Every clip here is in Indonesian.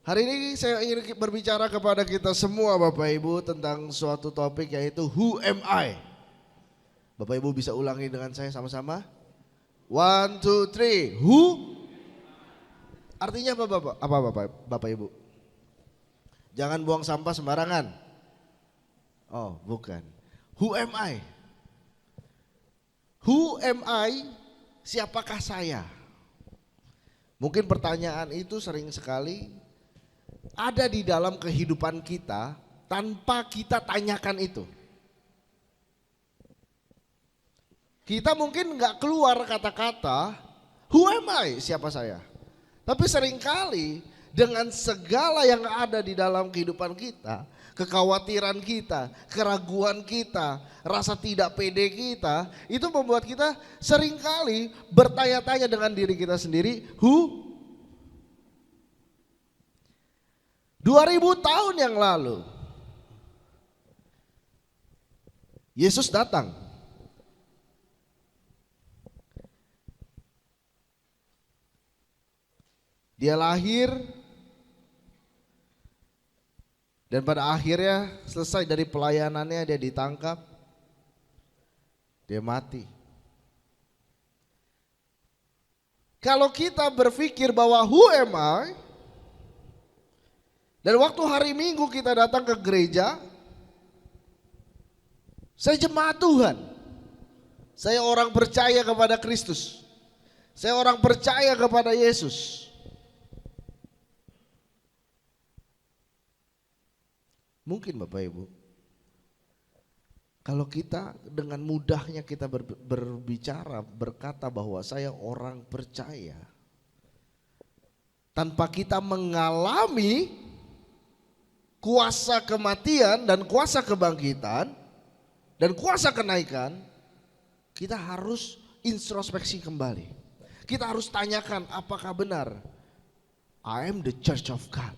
Hari ini saya ingin berbicara kepada kita semua Bapak Ibu tentang suatu topik yaitu Who am I? Bapak Ibu bisa ulangi dengan saya sama-sama. One, two, three. Who? Artinya apa Bapak? Apa Bapak Ibu? Jangan buang sampah sembarangan. Oh, bukan. Who am I? Who am I? Siapakah saya? Mungkin pertanyaan itu sering sekali ada di dalam kehidupan kita tanpa kita tanyakan itu. Kita mungkin nggak keluar kata-kata who am I, siapa saya. Tapi seringkali dengan segala yang ada di dalam kehidupan kita, kekhawatiran kita, keraguan kita, rasa tidak pede kita, itu membuat kita seringkali bertanya-tanya dengan diri kita sendiri, who? 2000 tahun yang lalu Yesus datang. Dia lahir dan pada akhirnya selesai dari pelayanannya dia ditangkap. Dia mati. Kalau kita berpikir bahwa who am I? Dan waktu hari Minggu kita datang ke gereja, saya jemaat Tuhan. Saya orang percaya kepada Kristus. Saya orang percaya kepada Yesus. Mungkin Bapak Ibu, kalau kita dengan mudahnya kita berbicara, berkata bahwa saya orang percaya, tanpa kita mengalami kuasa kematian dan kuasa kebangkitan dan kuasa kenaikan, kita harus introspeksi kembali. Kita harus tanyakan apakah benar I am the church of God.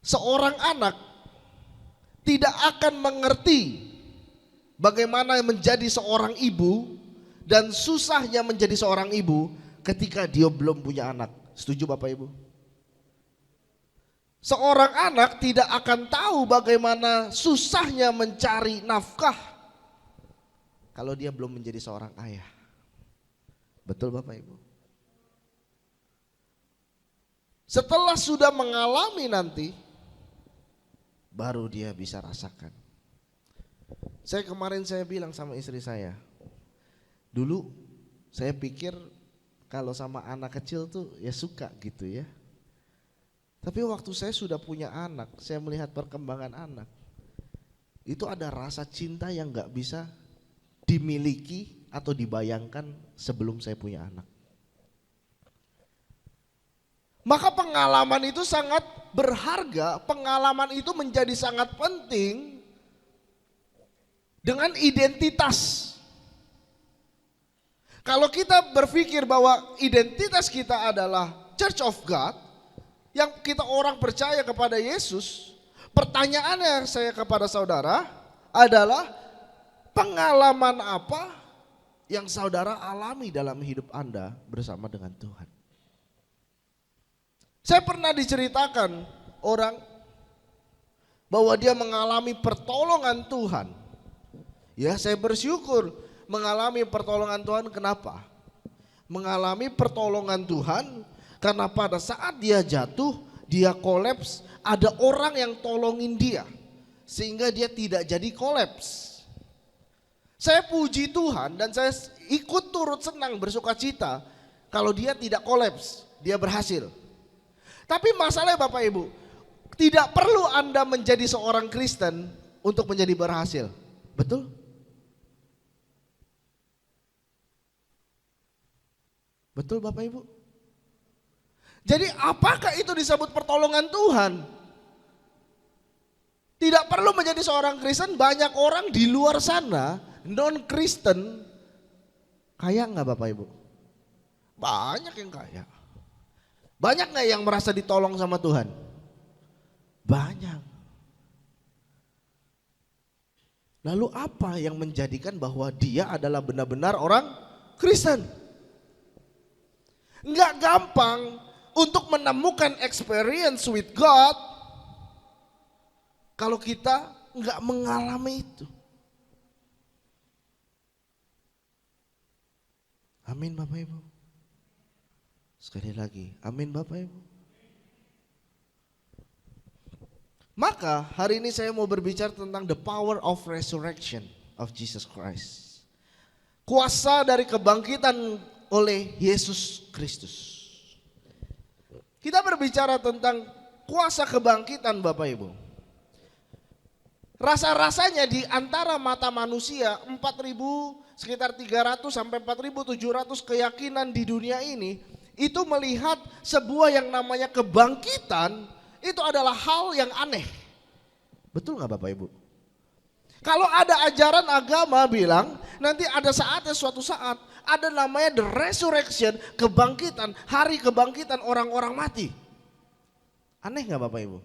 Seorang anak tidak akan mengerti bagaimana menjadi seorang ibu dan susahnya menjadi seorang ibu ketika dia belum punya anak. Setuju Bapak Ibu? Seorang anak tidak akan tahu bagaimana susahnya mencari nafkah kalau dia belum menjadi seorang ayah. Betul Bapak Ibu? Setelah sudah mengalami nanti, baru dia bisa rasakan. Kemarin saya bilang sama istri saya, dulu saya pikir kalau sama anak kecil tuh ya suka gitu ya. Tapi waktu saya sudah punya anak, saya melihat perkembangan anak. Itu ada rasa cinta yang gak bisa dimiliki atau dibayangkan sebelum saya punya anak. Maka pengalaman itu sangat berharga, pengalaman itu menjadi sangat penting dengan identitas. Kalau kita berpikir bahwa identitas kita adalah Church of God, yang kita orang percaya kepada Yesus, pertanyaannya saya kepada saudara adalah pengalaman apa yang saudara alami dalam hidup Anda bersama dengan Tuhan. Saya pernah diceritakan orang bahwa dia mengalami pertolongan Tuhan. Ya, saya bersyukur mengalami pertolongan Tuhan. Kenapa? Mengalami pertolongan Tuhan karena pada saat dia jatuh, dia kolaps, ada orang yang tolongin dia sehingga dia tidak jadi kolaps. Saya puji Tuhan dan saya ikut turut senang bersuka cita kalau dia tidak kolaps, dia berhasil. Tapi masalahnya Bapak Ibu, tidak perlu Anda menjadi seorang Kristen untuk menjadi berhasil. Betul? Betul Bapak Ibu? Jadi apakah itu disebut pertolongan Tuhan? Tidak perlu menjadi seorang Kristen, banyak orang di luar sana non-Kristen kaya enggak Bapak Ibu? Banyak yang kaya. Banyak enggak yang merasa ditolong sama Tuhan? Banyak. Lalu apa yang menjadikan bahwa dia adalah benar-benar orang Kristen? Enggak gampang untuk menemukan experience with God kalau kita enggak mengalami itu. Amin Bapak Ibu. Sekali lagi, amin Bapak Ibu. Maka hari ini saya mau berbicara tentang the power of resurrection of Jesus Christ. Kuasa dari kebangkitan oleh Yesus Kristus. Kita berbicara tentang kuasa kebangkitan Bapak Ibu. Rasa-rasanya di antara mata manusia 4.000 sekitar 300 sampai 4.700 keyakinan di dunia ini itu melihat sebuah yang namanya kebangkitan itu adalah hal yang aneh. Betul gak Bapak Ibu? Kalau ada ajaran agama bilang nanti ada saatnya suatu saat ada namanya the resurrection, kebangkitan, hari kebangkitan orang-orang mati. Aneh gak Bapak Ibu?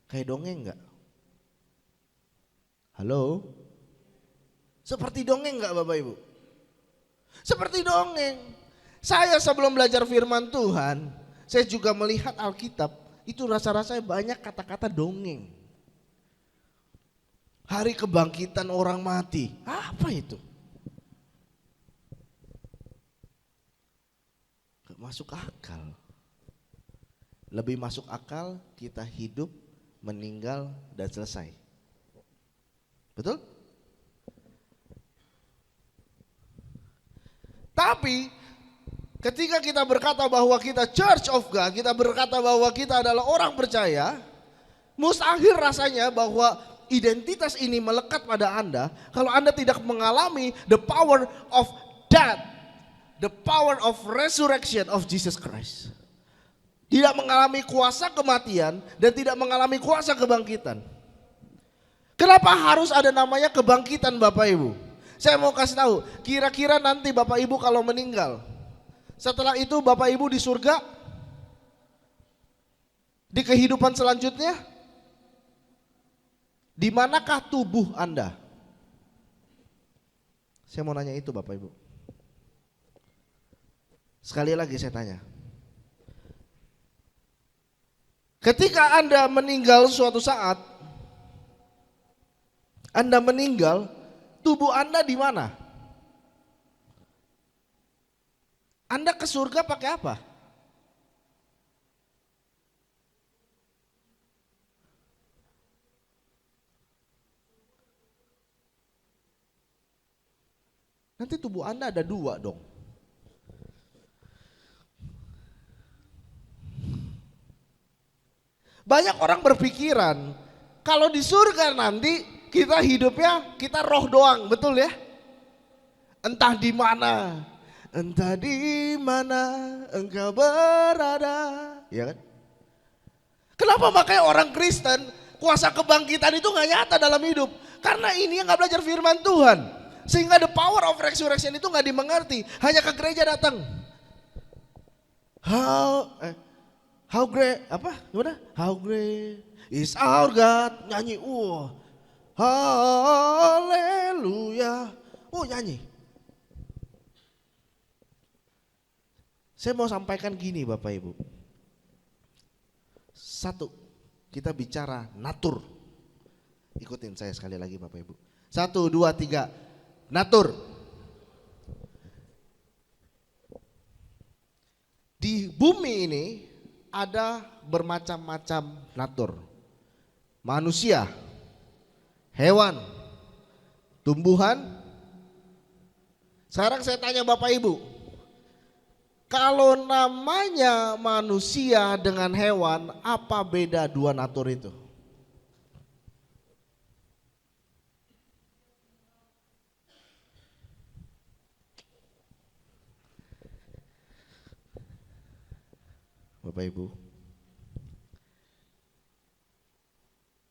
Kayak dongeng gak? Halo? Seperti dongeng gak Bapak Ibu? Seperti dongeng. Saya sebelum belajar firman Tuhan, saya juga melihat Alkitab. Itu rasa-rasanya banyak kata-kata dongeng. Hari kebangkitan orang mati. Apa itu? Gak masuk akal. Lebih masuk akal kita hidup, meninggal, dan selesai. Betul? Tapi ketika kita berkata bahwa kita Church of God, kita berkata bahwa kita adalah orang percaya, mustahil rasanya bahwa identitas ini melekat pada Anda kalau Anda tidak mengalami the power of death, the power of resurrection of Jesus Christ. Tidak mengalami kuasa kematian dan tidak mengalami kuasa kebangkitan. Kenapa harus ada namanya kebangkitan Bapak Ibu? Saya mau kasih tahu, kira-kira nanti Bapak Ibu kalau meninggal, setelah itu Bapak Ibu di surga, di kehidupan selanjutnya, di manakah tubuh Anda? Saya mau nanya itu Bapak Ibu. Sekali lagi saya tanya. Ketika Anda meninggal suatu saat, Anda meninggal, tubuh Anda di mana? Anda ke surga pakai apa? Nanti tubuh Anda ada dua dong. Banyak orang berpikiran kalau di surga nanti kita hidupnya kita roh doang, betul ya? Entah di mana engkau berada, ya kan? Kenapa makanya orang Kristen kuasa kebangkitan itu nggak nyata dalam hidup? Karena ini yang nggak belajar firman Tuhan, sehingga the power of resurrection itu nggak dimengerti. Hanya ke gereja datang. How great apa? Gimana? How great is our God? Nyanyi, haleluya. Nyanyi. Saya mau sampaikan gini Bapak Ibu. Satu, kita bicara natur. Ikutin saya sekali lagi Bapak Ibu. 1, 2, 3, natur. Di bumi ini ada bermacam-macam natur. Manusia, hewan, tumbuhan. Sekarang saya tanya Bapak Ibu, kalau namanya manusia dengan hewan, apa beda dua natur itu? Bapak Ibu,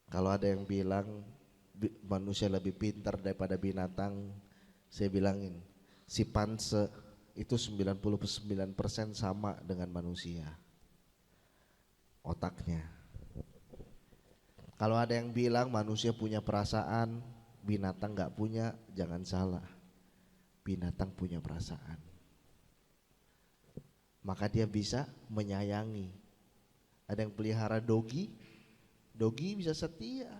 kalau ada yang bilang manusia lebih pintar daripada binatang, saya bilangin si panse itu 99% sama dengan manusia otaknya. Kalau ada yang bilang manusia punya perasaan, Binatang gak punya, jangan salah. Binatang punya perasaan. Maka dia bisa menyayangi. Ada yang pelihara dogi, dogi bisa setia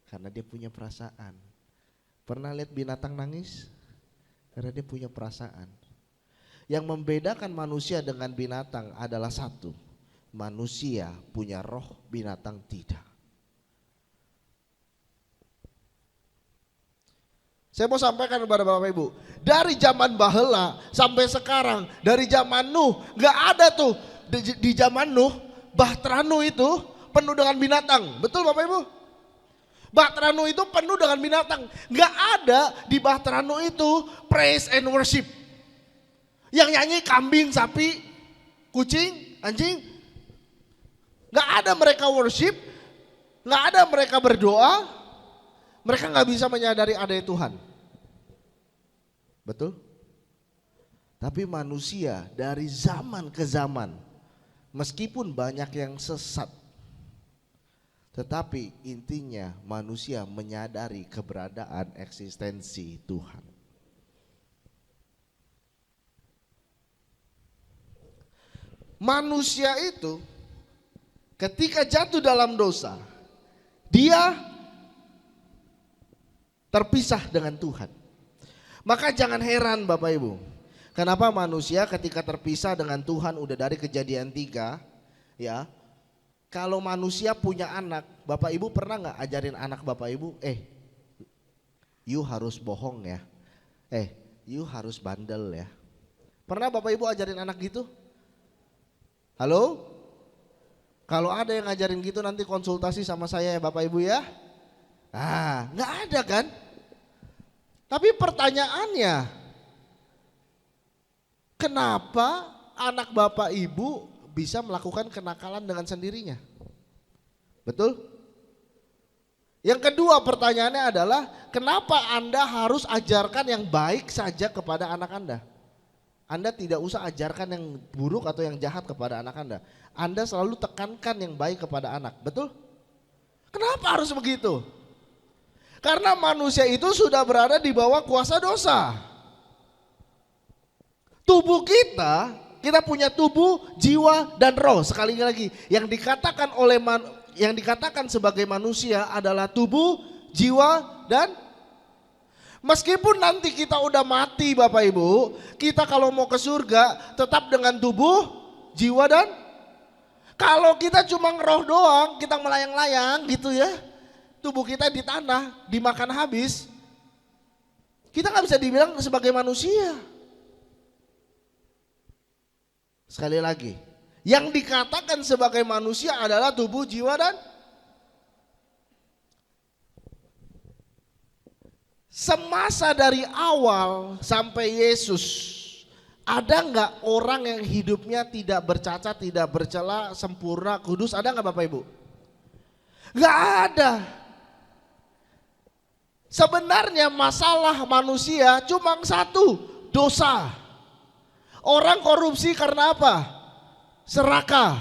karena dia punya perasaan. Pernah lihat binatang nangis? Karena dia punya perasaan. Yang membedakan manusia dengan binatang adalah satu, manusia punya roh, binatang tidak. Saya mau sampaikan kepada Bapak Ibu, dari zaman Baheula sampai sekarang, dari zaman Nuh, gak ada tuh di zaman Nuh, Bahtera Nuh itu penuh dengan binatang, betul Bapak Ibu? Bahtera Nuh itu penuh dengan binatang, gak ada di Bahtera Nuh itu praise and worship. Yang nyanyi kambing, sapi, kucing, anjing, gak ada mereka worship, gak ada mereka berdoa, mereka gak bisa menyadari adanya Tuhan. Betul? Tapi manusia dari zaman ke zaman, meskipun banyak yang sesat, tetapi intinya manusia menyadari keberadaan eksistensi Tuhan. Manusia itu ketika jatuh dalam dosa, dia terpisah dengan Tuhan. Maka jangan heran Bapak Ibu, kenapa manusia ketika terpisah dengan Tuhan udah dari Kejadian 3, ya. Kalau manusia punya anak, Bapak Ibu pernah nggak ajarin anak Bapak Ibu, you harus bohong ya, you harus bandel ya. Pernah Bapak Ibu ajarin anak gitu? Halo? Kalau ada yang ngajarin gitu nanti konsultasi sama saya ya Bapak Ibu ya. Nggak ada kan? Tapi pertanyaannya, kenapa anak Bapak Ibu bisa melakukan kenakalan dengan sendirinya? Betul? Yang kedua pertanyaannya adalah, kenapa Anda harus ajarkan yang baik saja kepada anak Anda? Anda tidak usah ajarkan yang buruk atau yang jahat kepada anak Anda. Anda selalu tekankan yang baik kepada anak, betul? Kenapa harus begitu? Karena manusia itu sudah berada di bawah kuasa dosa. Tubuh kita punya tubuh, jiwa dan roh. Sekali lagi, yang dikatakan sebagai manusia adalah tubuh, jiwa dan meskipun nanti kita udah mati Bapak Ibu, kita kalau mau ke surga tetap dengan tubuh, jiwa dan kalau kita cuma roh doang, kita melayang-layang gitu ya. Tubuh kita di tanah, dimakan habis, kita gak bisa dibilang sebagai manusia. Sekali lagi, yang dikatakan sebagai manusia adalah tubuh, jiwa dan semasa dari awal sampai Yesus, ada gak orang yang hidupnya tidak bercacat, tidak bercela, sempurna, kudus, ada gak Bapak Ibu? Gak ada. Sebenarnya masalah manusia cuma satu, dosa. Orang korupsi karena apa? Serakah.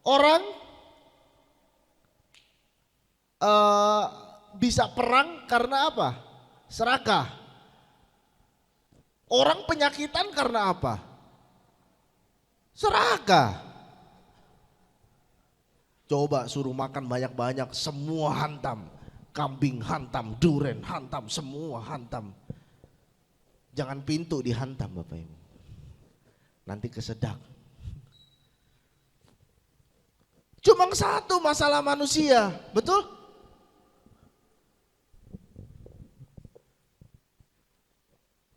Orang bisa perang karena apa? Serakah. Orang penyakitan karena apa? Serakah. Coba suruh makan banyak-banyak, semua hantam. Kambing hantam, duren hantam, semua hantam. Jangan pintu dihantam Bapak Ibu, nanti kesedak. Cuma satu masalah manusia, betul?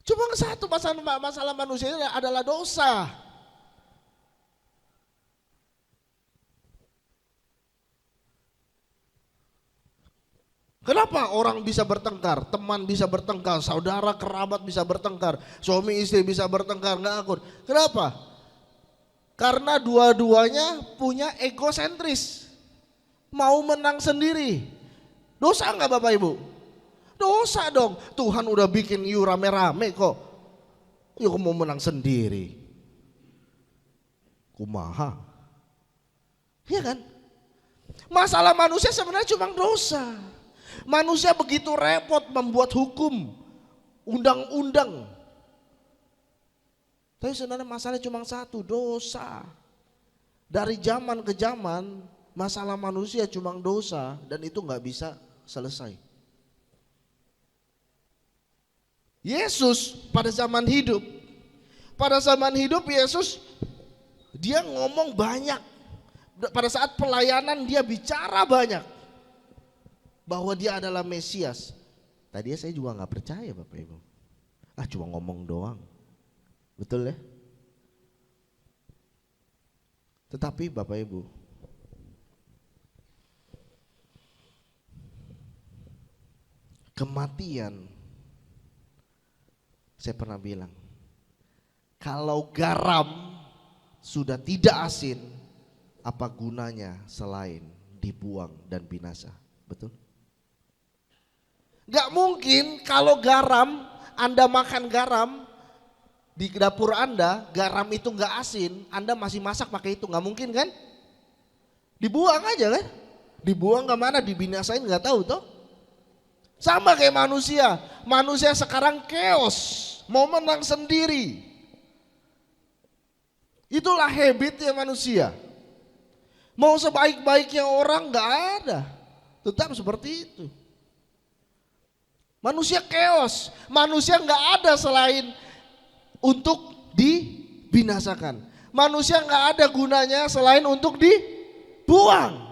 Cuma satu masalah manusia adalah dosa. Kenapa orang bisa bertengkar, teman bisa bertengkar, saudara kerabat bisa bertengkar, suami istri bisa bertengkar, nggak akur. Kenapa? Karena dua-duanya punya egosentris, mau menang sendiri. Dosa nggak Bapak Ibu? Dosa dong. Tuhan udah bikin you rame-rame kok, you mau menang sendiri. Kumaha? Iya kan? Masalah manusia sebenarnya cuma dosa. Manusia begitu repot membuat hukum, undang-undang. Tapi sebenarnya masalahnya cuma satu, dosa. Dari zaman ke zaman masalah manusia cuma dosa dan itu nggak bisa selesai. Yesus pada zaman hidup Yesus dia ngomong banyak. Pada saat pelayanan dia bicara banyak bahwa dia adalah Mesias. Tadinya saya juga nggak percaya Bapak Ibu. Cuma ngomong doang. Betul ya? Tetapi Bapak Ibu, kematian, saya pernah bilang, kalau garam sudah tidak asin, apa gunanya selain dibuang dan binasa? Betul? Gak mungkin kalau garam, Anda makan garam di dapur Anda, garam itu gak asin, Anda masih masak pakai itu, gak mungkin kan? Dibuang aja kan? Dibuang kemana, dibinasain gak tahu toh? Sama kayak manusia sekarang chaos, mau menang sendiri. Itulah habitnya manusia. Mau sebaik-baiknya orang gak ada, tetap seperti itu. Manusia chaos, manusia gak ada selain untuk dibinasakan. Manusia gak ada gunanya selain untuk dibuang.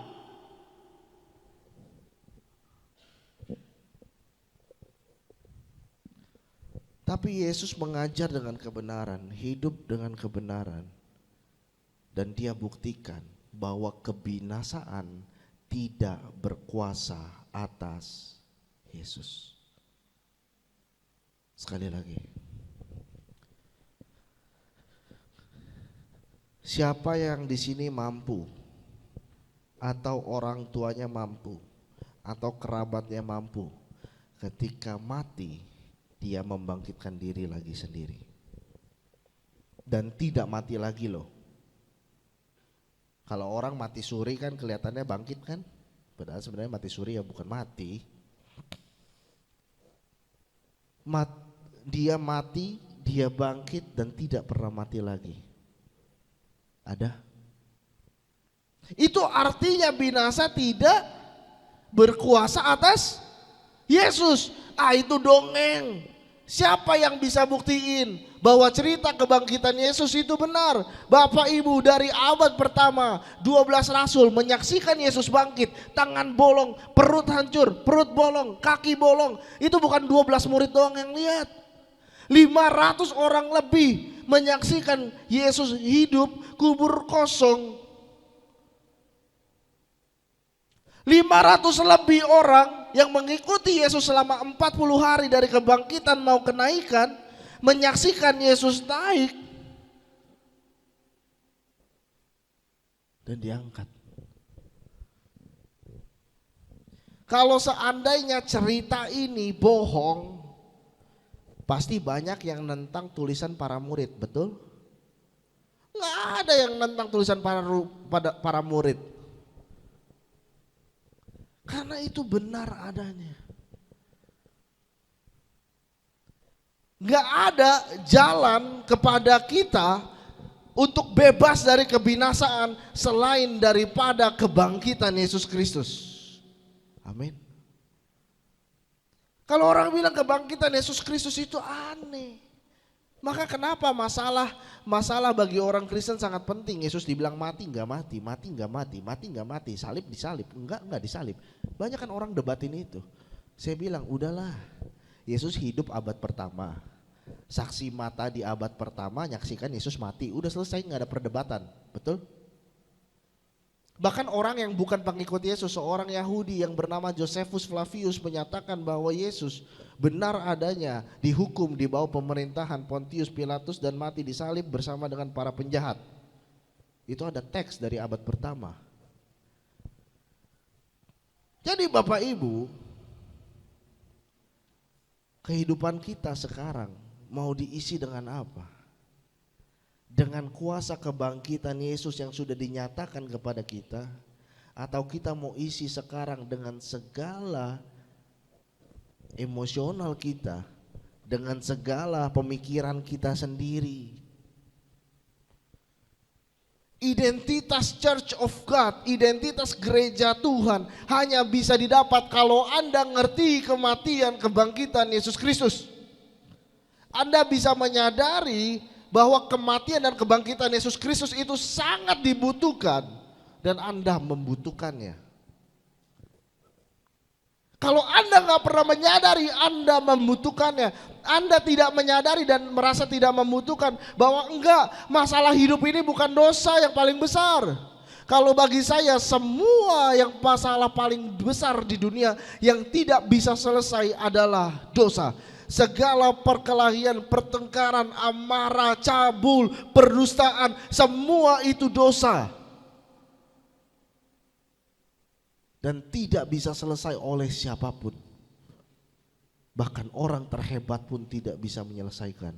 Tapi Yesus mengajar dengan kebenaran, hidup dengan kebenaran. Dan dia buktikan bahwa kebinasaan tidak berkuasa atas Yesus. Sekali lagi, siapa yang di sini mampu, atau orang tuanya mampu, atau kerabatnya mampu, ketika mati dia membangkitkan diri lagi sendiri. Dan tidak mati lagi loh. Kalau orang mati suri kan kelihatannya bangkit kan? Padahal sebenarnya mati suri ya bukan mati. Dia mati, dia bangkit dan tidak pernah mati lagi. Ada? Itu artinya binasa tidak berkuasa atas Yesus. Itu dongeng. Siapa yang bisa buktiin bahwa cerita kebangkitan Yesus itu benar? Bapak Ibu, dari abad pertama 12 rasul menyaksikan Yesus bangkit, tangan bolong, perut hancur, perut bolong, kaki bolong. Itu bukan 12 murid doang yang lihat. 500 orang lebih menyaksikan Yesus hidup, kubur kosong. 500 lebih orang yang mengikuti Yesus selama 40 hari dari kebangkitan mau kenaikan, menyaksikan Yesus naik dan diangkat. Kalau seandainya cerita ini bohong, pasti banyak yang nentang tulisan para murid, betul? Nggak ada yang nentang tulisan para murid. Karena itu benar adanya. Gak ada jalan kepada kita untuk bebas dari kebinasaan selain daripada kebangkitan Yesus Kristus. Amin. Kalau orang bilang kebangkitan Yesus Kristus itu aneh, maka kenapa masalah bagi orang Kristen sangat penting. Yesus dibilang mati nggak mati, mati nggak mati, mati nggak mati, salib disalib, nggak disalib. Banyak kan orang debatin itu. Saya bilang udahlah, Yesus hidup abad pertama, saksi mata di abad pertama nyaksikan Yesus mati, udah selesai, nggak ada perdebatan, betul? Bahkan orang yang bukan pengikut Yesus, seorang Yahudi yang bernama Josephus Flavius menyatakan bahwa Yesus benar adanya dihukum di bawah pemerintahan Pontius Pilatus dan mati disalib bersama dengan para penjahat. Itu ada teks dari abad pertama. Jadi Bapak Ibu, kehidupan kita sekarang mau diisi dengan apa? Dengan kuasa kebangkitan Yesus yang sudah dinyatakan kepada kita, atau kita mau isi sekarang dengan segala emosional kita, dengan segala pemikiran kita sendiri. Identitas Church of God, identitas gereja Tuhan hanya bisa didapat kalau Anda ngerti kematian, kebangkitan Yesus Kristus. Anda bisa menyadari bahwa kematian dan kebangkitan Yesus Kristus itu sangat dibutuhkan dan Anda membutuhkannya. Kalau Anda nggak pernah menyadari Anda membutuhkannya, Anda tidak menyadari dan merasa tidak membutuhkan, bahwa enggak, masalah hidup ini bukan dosa yang paling besar. Kalau bagi saya semua yang masalah paling besar di dunia yang tidak bisa selesai adalah dosa. Segala perkelahian, pertengkaran, amarah, cabul, perdustaan, semua itu dosa. Dan tidak bisa selesai oleh siapapun. Bahkan orang terhebat pun tidak bisa menyelesaikan.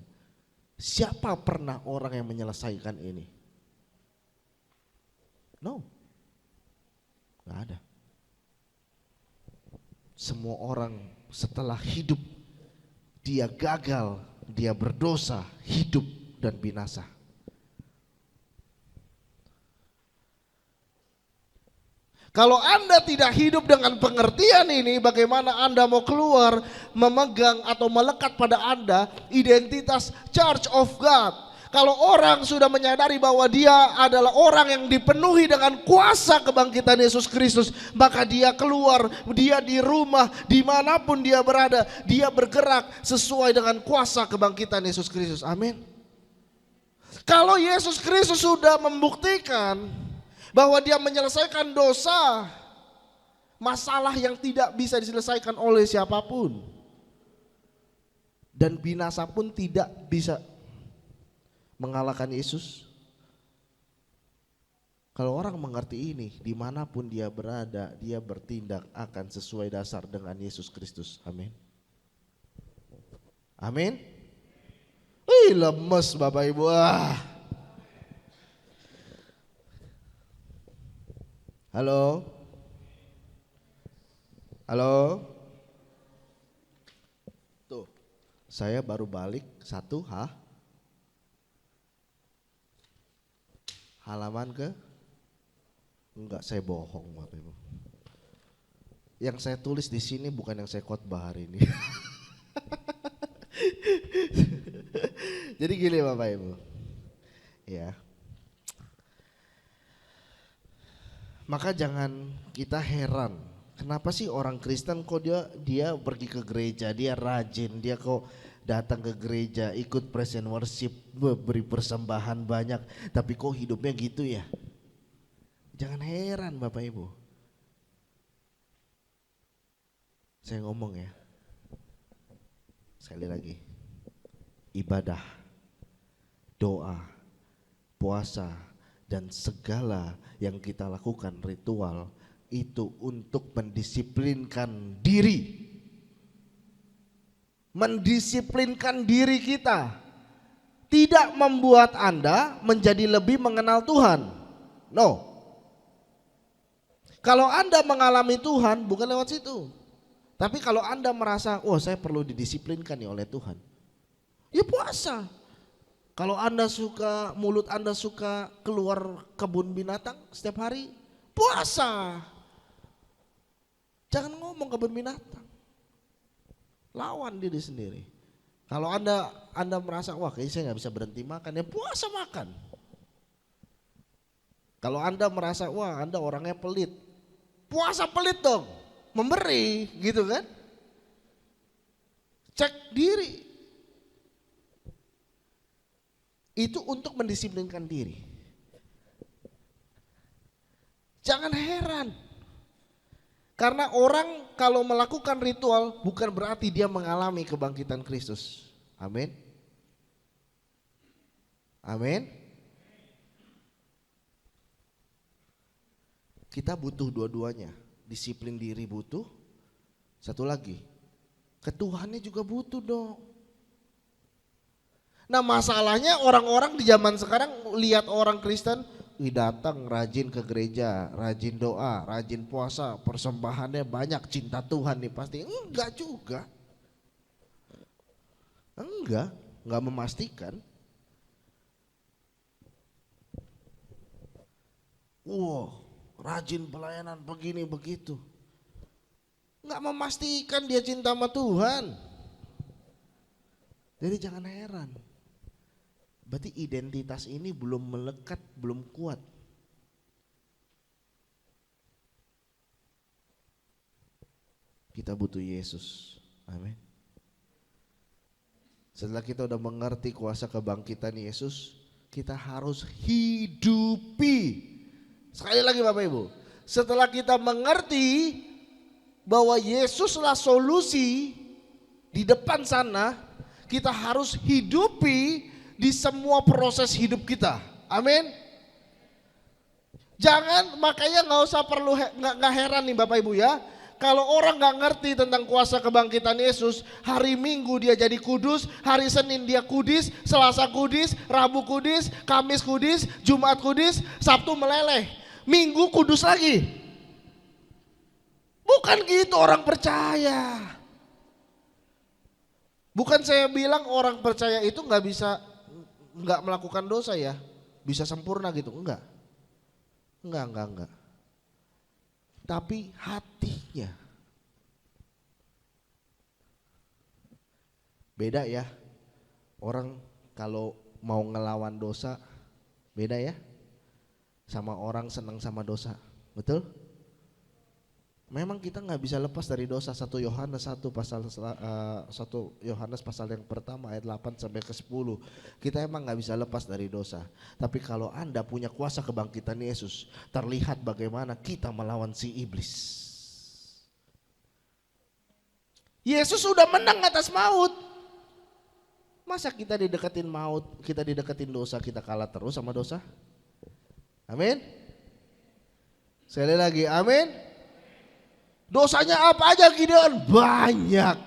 Siapa pernah orang yang menyelesaikan ini? No, gak ada. Semua orang setelah hidup, dia gagal, dia berdosa, hidup dan binasa. Kalau Anda tidak hidup dengan pengertian ini, bagaimana Anda mau keluar memegang atau melekat pada Anda identitas Church of God? Kalau orang sudah menyadari bahwa dia adalah orang yang dipenuhi dengan kuasa kebangkitan Yesus Kristus, maka dia keluar, dia di rumah, dimanapun dia berada, dia bergerak sesuai dengan kuasa kebangkitan Yesus Kristus. Amin. Kalau Yesus Kristus sudah membuktikan bahwa dia menyelesaikan dosa, masalah yang tidak bisa diselesaikan oleh siapapun, dan binasa pun tidak bisa mengalahkan Yesus. Kalau orang mengerti ini, dimanapun dia berada, dia bertindak akan sesuai dasar dengan Yesus Kristus. Amin. Amin. Lemes Bapak Ibu. Halo. Halo. Tuh, saya baru balik satu halaman ke? Enggak, saya bohong Bapak Ibu. Yang saya tulis di sini bukan yang saya khotbah hari ini. Jadi gini Bapak Ibu. Ya. Maka jangan kita heran, kenapa sih orang Kristen kok dia pergi ke gereja, dia rajin, dia kok datang ke gereja, ikut praise and worship, beri persembahan banyak, tapi kok hidupnya gitu ya? Jangan heran Bapak Ibu. Saya ngomong ya, sekali lagi, ibadah, doa, puasa, dan segala yang kita lakukan ritual itu untuk mendisiplinkan diri. Mendisiplinkan diri kita. Tidak membuat Anda menjadi lebih mengenal Tuhan. No. Kalau Anda mengalami Tuhan bukan lewat situ. Tapi kalau Anda merasa, oh saya perlu didisiplinkan nih oleh Tuhan, ya puasa. Kalau Anda suka, mulut Anda suka keluar kebun binatang setiap hari, puasa. Jangan ngomong kebun binatang. Lawan diri sendiri. Kalau Anda merasa, wah kayaknya saya gak bisa berhenti makan, ya puasa makan. Kalau Anda merasa, wah Anda orangnya pelit, puasa pelit dong, memberi gitu kan. Cek diri. Itu untuk mendisiplinkan diri. Jangan heran. Karena orang kalau melakukan ritual bukan berarti dia mengalami kebangkitan Kristus. Amin. Amin. Kita butuh dua-duanya. Disiplin diri butuh. Satu lagi, ketuhannya juga butuh dong. Nah masalahnya orang-orang di zaman sekarang lihat orang Kristen, datang rajin ke gereja, rajin doa, rajin puasa, persembahannya banyak, cinta Tuhan nih pasti. Enggak juga. Enggak memastikan. Wow, rajin pelayanan begini begitu. Enggak memastikan dia cinta sama Tuhan. Jadi jangan heran. Berarti identitas ini belum melekat, belum kuat. Kita butuh Yesus. Amin. Setelah kita udah mengerti kuasa kebangkitan Yesus, kita harus hidupi. Sekali lagi Bapak Ibu, setelah kita mengerti bahwa Yesuslah solusi di depan sana, kita harus hidupi di semua proses hidup kita. Amin. Jangan, makanya nggak usah perlu nggak heran nih Bapak Ibu ya. Kalau orang nggak ngerti tentang kuasa kebangkitan Yesus, hari Minggu dia jadi kudus, hari Senin dia kudis, Selasa kudis, Rabu kudis, Kamis kudis, Jumat kudis, Sabtu meleleh, Minggu kudus lagi. Bukan gitu orang percaya. Bukan saya bilang orang percaya itu nggak melakukan dosa ya, bisa sempurna gitu, enggak. Tapi hatinya beda ya. Orang kalau mau ngelawan dosa beda ya, sama orang senang sama dosa, betul? Memang kita nggak bisa lepas dari dosa. 1 Yohanes 1 pasal yang pertama ayat 8 sampai ke 10. Kita emang nggak bisa lepas dari dosa. Tapi kalau Anda punya kuasa kebangkitan Yesus, terlihat bagaimana kita melawan si iblis. Yesus sudah menang atas maut. Masa kita dideketin maut, kita dideketin dosa, kita kalah terus sama dosa? Amin. Sekali lagi, amin. Dosanya apa aja Gideon? Banyak.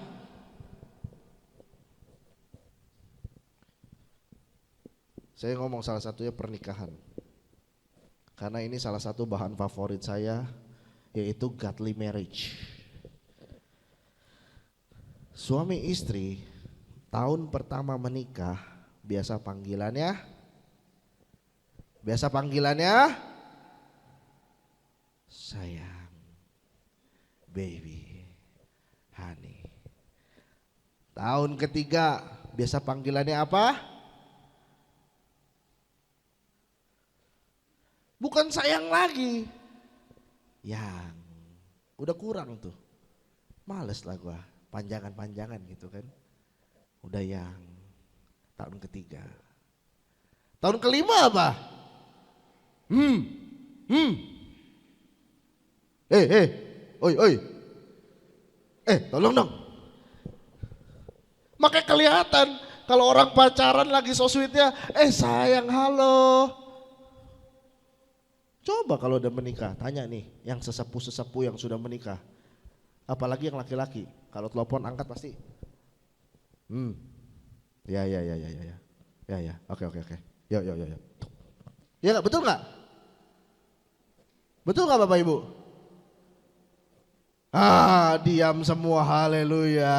Saya ngomong salah satunya pernikahan. Karena ini salah satu bahan favorit saya, yaitu godly marriage. Suami istri tahun pertama menikah, biasa panggilannya sayang, baby, honey. Tahun ketiga biasa panggilannya apa? Bukan sayang lagi, yang udah kurang tuh, males lah gua panjangan-panjangan gitu kan. Udah yang tahun ketiga. Tahun kelima apa? Oi. Tolong dong. Makanya kelihatan kalau orang pacaran lagi so sweetnya, sayang halo. Coba kalau udah menikah, tanya nih yang sesepuh yang sudah menikah. Apalagi yang laki-laki, kalau telepon angkat pasti. Ya. Oke. Yo. Ya nggak, betul nggak? Betul nggak Bapak Ibu? Diam semua, haleluya.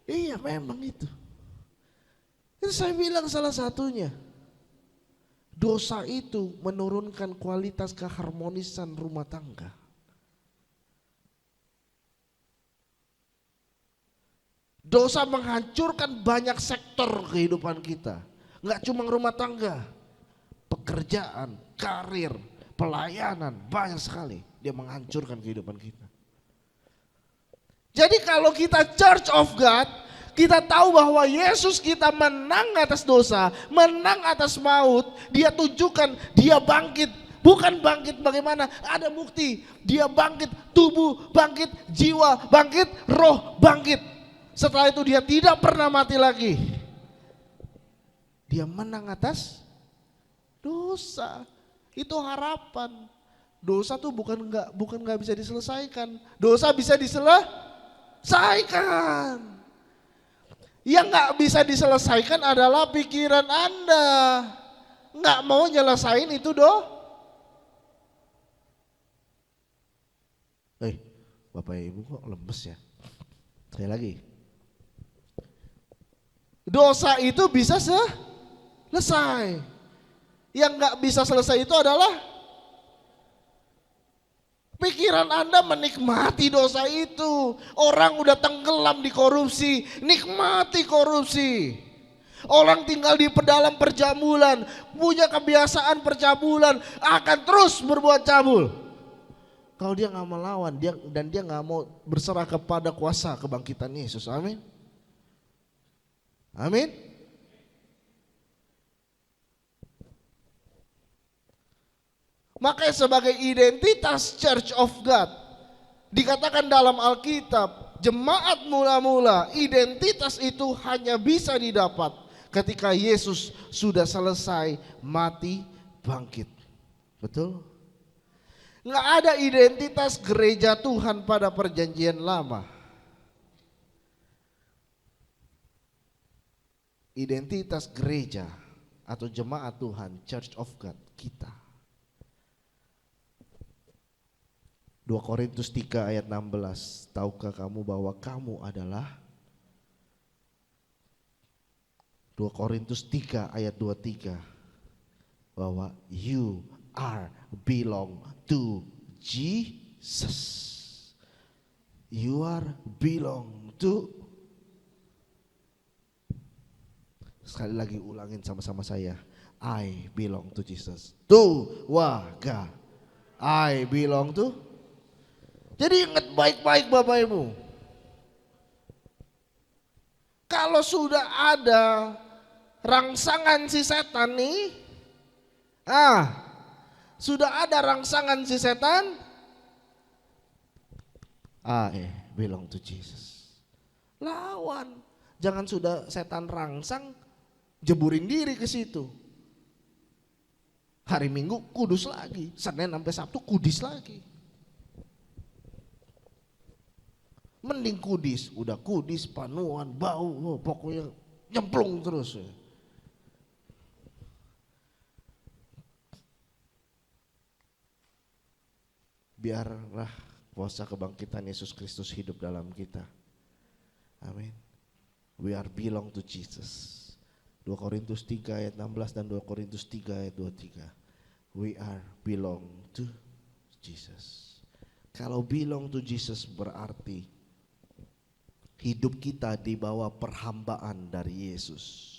Iya memang itu. Itu saya bilang salah satunya. Dosa itu menurunkan kualitas keharmonisan rumah tangga. Dosa menghancurkan banyak sektor kehidupan kita. Enggak cuma rumah tangga, pekerjaan, karir, pelayanan, banyak sekali. Dia menghancurkan kehidupan kita. Jadi kalau kita Church of God, kita tahu bahwa Yesus kita menang atas dosa, menang atas maut. Dia tunjukkan, dia bangkit. Bukan bangkit bagaimana, ada bukti. Dia bangkit, tubuh bangkit, jiwa bangkit, roh bangkit. Setelah itu dia tidak pernah mati lagi. Dia menang atas dosa. Itu harapan. Dosa tuh bukan nggak bisa diselesaikan. Dosa bisa diselesaikan. Yang nggak bisa diselesaikan adalah pikiran Anda. Nggak mau nyelesain itu Bapak Ibu kok lemes ya? Sekali lagi. dosa itu bisa selesai. Yang nggak bisa selesai itu adalah pikiran Anda menikmati dosa itu. Orang udah tenggelam di korupsi, nikmati korupsi. Orang tinggal di dalam percabulan, punya kebiasaan percabulan, akan terus berbuat cabul. Kalau dia nggak melawan, dia nggak mau berserah kepada kuasa kebangkitan Yesus. Amin. Amin. Makanya sebagai identitas Church of God, dikatakan dalam Alkitab, jemaat mula-mula, identitas itu hanya bisa didapat ketika Yesus sudah selesai mati bangkit. Betul? Nggak ada identitas gereja Tuhan pada perjanjian lama. Identitas gereja atau jemaat Tuhan, Church of God, kita. 2 Korintus 3 ayat 16, tahukah kamu bahwa kamu adalah 2 Korintus 3 ayat 23, bahwa you are belong to Jesus. You are belong to. Sekali lagi ulangin sama-sama saya. I belong to Jesus. God. I belong to. Jadi ingat baik-baik Bapak Ibu. Kalau sudah ada rangsangan si setan nih, sudah ada rangsangan si setan, belong to Jesus. Lawan, jangan sudah setan rangsang, jeburin diri ke situ. Hari Minggu kudus lagi, Senin sampai Sabtu kudis lagi. Mending kudis, udah kudis, panuan, bau, pokoknya nyemplung terus. Biarlah kuasa kebangkitan Yesus Kristus hidup dalam kita. Amin. We are belong to Jesus. 2 Korintus 3 ayat 16 dan 2 Korintus 3 ayat 23. We are belong to Jesus. Kalau belong to Jesus berarti hidup kita di bawah perhambaan dari Yesus.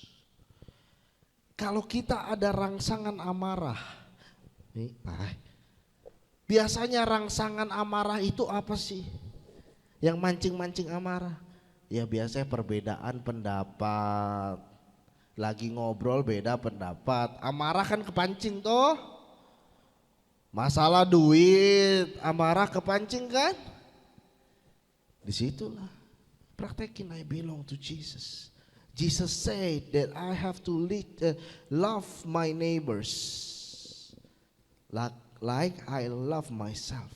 Kalau kita ada rangsangan amarah, biasanya rangsangan amarah itu apa sih? Yang mancing-mancing amarah? Ya biasanya perbedaan pendapat. Lagi ngobrol beda pendapat. Amarah kan kepancing toh. Masalah duit, amarah kepancing kan? Disitulah. Praktekin I belong to Jesus. Jesus said that I have to love my neighbors like I love myself.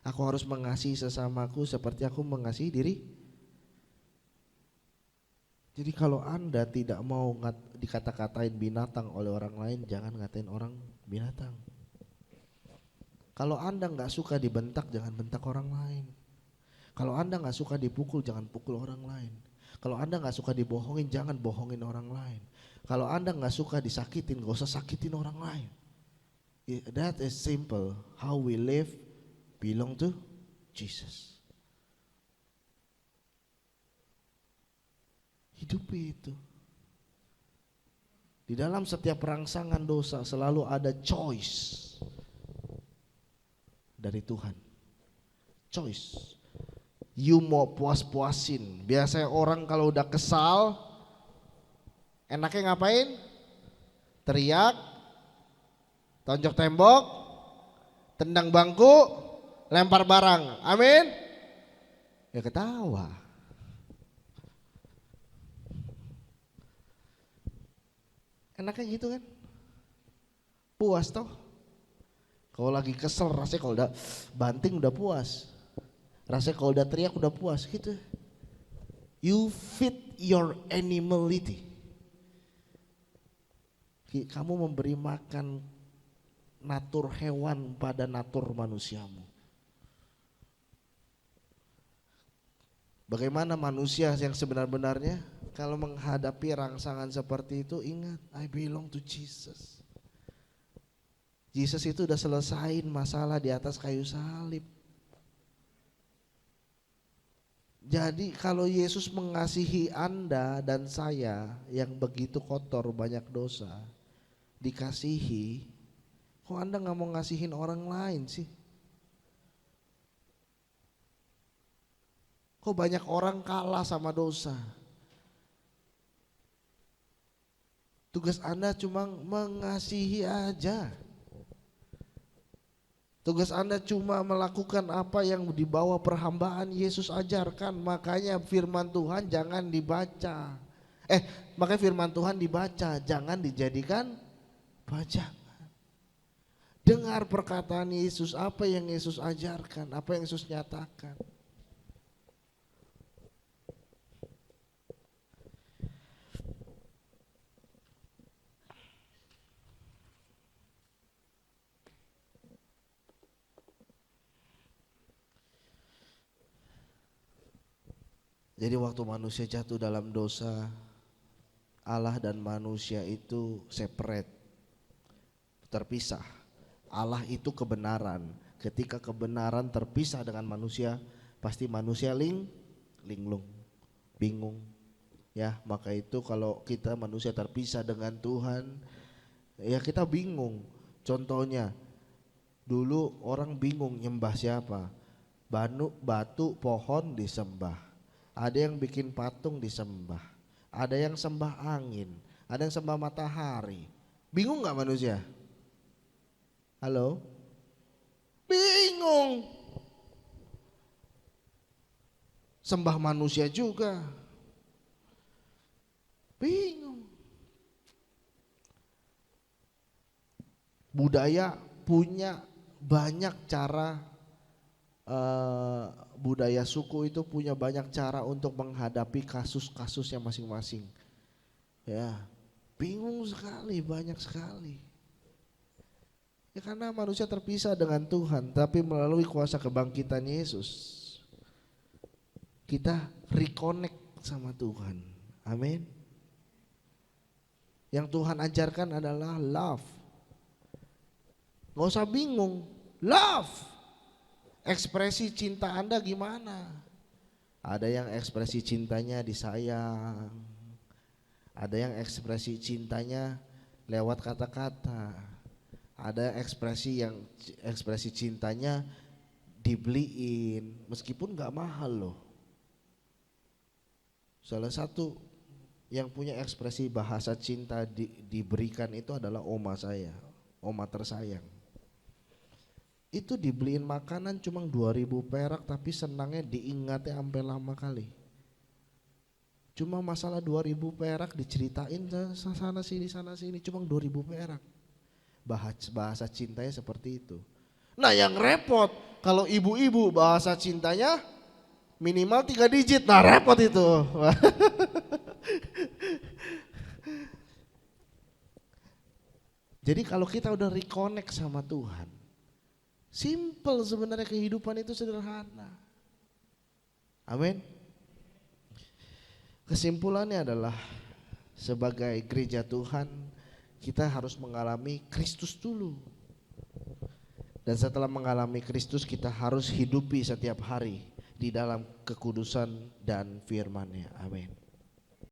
Aku harus mengasihi sesamaku seperti aku mengasihi diri. Jadi kalau Anda tidak mau dikata-katain binatang oleh orang lain, jangan ngatain orang binatang. Kalau Anda gak suka dibentak, jangan bentak orang lain. Kalau Anda gak suka dipukul, jangan pukul orang lain. Kalau Anda gak suka dibohongin, jangan bohongin orang lain. Kalau Anda gak suka disakitin, gak usah sakitin orang lain. That is simple. How we live belong to Jesus. Hidup itu. Di dalam setiap rangsangan dosa selalu ada choice dari Tuhan. Choice. You mau puas-puasin. Biasanya orang kalau udah kesal, enaknya ngapain? Teriak, tonjok tembok, tendang bangku, lempar barang. Amin. Ya ketawa. Enaknya gitu kan? Puas toh. Kalau lagi kesel rasanya kalau udah banting udah puas. Rasanya kalau udah teriak udah puas gitu. You feed your animality. Kamu memberi makan natur hewan pada natur manusiamu. Bagaimana manusia yang sebenar-benarnya? Kalau menghadapi rangsangan seperti itu, ingat, I belong to Jesus. Jesus itu udah selesain masalah di atas kayu salib. Jadi kalau Yesus mengasihi Anda dan saya yang begitu kotor banyak dosa, dikasihi, kok Anda gak mau ngasihin orang lain sih? Kok banyak orang kalah sama dosa? Tugas Anda cuma mengasihi aja. Tugas Anda cuma melakukan apa yang di bawah perhambaan Yesus ajarkan. Makanya firman Tuhan jangan dibaca. Makanya firman Tuhan dibaca, jangan dijadikan bajangan. Dengar perkataan Yesus, apa yang Yesus ajarkan, apa yang Yesus nyatakan. Jadi waktu manusia jatuh dalam dosa, Allah dan manusia itu separate, terpisah. Allah itu kebenaran. Ketika kebenaran terpisah dengan manusia, pasti manusia linglung, bingung. Ya, maka itu kalau kita manusia terpisah dengan Tuhan, ya kita bingung. Contohnya, dulu orang bingung nyembah siapa? Batu, pohon disembah. Ada yang bikin patung disembah, ada yang sembah angin, ada yang sembah matahari. Bingung gak manusia? Halo? Bingung. Sembah manusia juga bingung. Budaya punya banyak cara, budaya suku itu punya banyak cara untuk menghadapi kasus-kasusnya masing-masing. Ya, bingung sekali, banyak sekali. Ya karena manusia terpisah dengan Tuhan, tapi melalui kuasa kebangkitan Yesus, kita reconnect sama Tuhan. Amin. Yang Tuhan ajarkan adalah love. Gak usah bingung, love. Ekspresi cinta Anda gimana? Ada yang ekspresi cintanya disayang, ada yang ekspresi cintanya lewat kata-kata, ada ekspresi cintanya dibeliin meskipun gak mahal loh. Salah satu yang punya ekspresi bahasa cinta diberikan itu adalah oma saya, oma tersayang. Itu dibeliin makanan cuma 2.000 perak, tapi senangnya diingatnya sampai lama kali. Cuma masalah 2.000 perak diceritain sana sini cuma 2.000 perak. Bahasa cintanya seperti itu. Nah yang repot kalau ibu-ibu bahasa cintanya minimal 3 digit, nah repot itu. Jadi kalau kita udah reconnect sama Tuhan, simple sebenarnya, kehidupan itu sederhana. Amin. Kesimpulannya adalah sebagai gereja Tuhan kita harus mengalami Kristus dulu. Dan setelah mengalami Kristus kita harus hidupi setiap hari di dalam kekudusan dan firman-Nya. Amin.